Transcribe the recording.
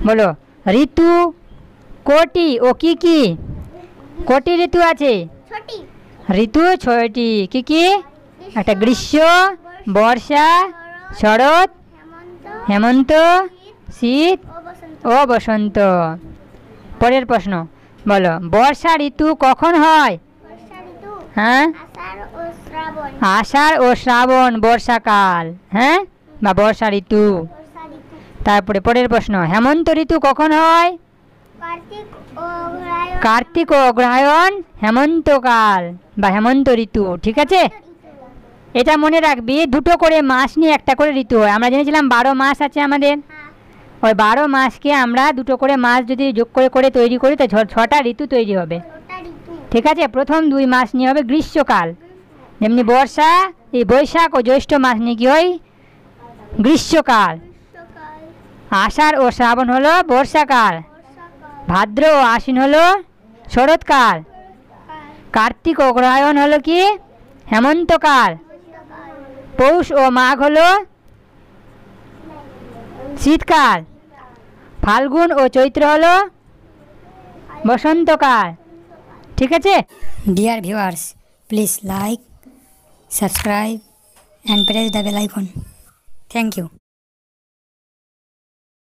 বলো ঋতু কটি ও কি কি? কটি ঋতু আছে? ঋতু ছয়টি। কি কি? একটা গ্রীষ্ম, বর্ষা, শরৎ, হেমন্ত, শীত ও বসন্ত। পরের প্রশ্ন বলো বর্ষা ঋতু কখন হয়? হ্যাঁ, আষাঢ় ও শ্রাবণ বর্ষাকাল, হ্যাঁ, বা বর্ষা ঋতু। তারপরে পরের প্রশ্ন হেমন্ত ঋতু কখন হয়? কার্তিক ও অগ্রহায়ণ হেমন্তকাল বা হেমন্ত ঋতু। ঠিক আছে, এটা মনে রাখবি, দুটো করে মাস নিয়ে একটা করে ঋতু হয়। আমরা জেনেছিলাম 12 মাস আছে আমাদের, ওই 12 মাসকে আমরা দুটো করে মাস যদি যোগ করে করে তৈরি করি তো 6টা ঋতু তৈরি হবে। ঠিক আছে, প্রথম 2 মাস নিয়ে হবে গ্রীষ্মকাল, যেমনি বর্ষা, এই বৈশাখ ও জ্যৈষ্ঠ মাস নিয়ে কি হয়? গ্রীষ্মকাল। আষাঢ় ও শ্রাবণ হলো বর্ষাকাল, ভাদ্র ও আশ্বিন হলো শরৎকাল, কার্তিক ও অগ্রহায়ণ হলো কি? হেমন্তকাল, পৌষ ও মাঘ হলো শীতকাল, ফাল্গুন ও চৈত্র হলো বসন্তকাল। ঠিক আছে। Dear viewers, please like, subscribe and press the bell icon. Thank you.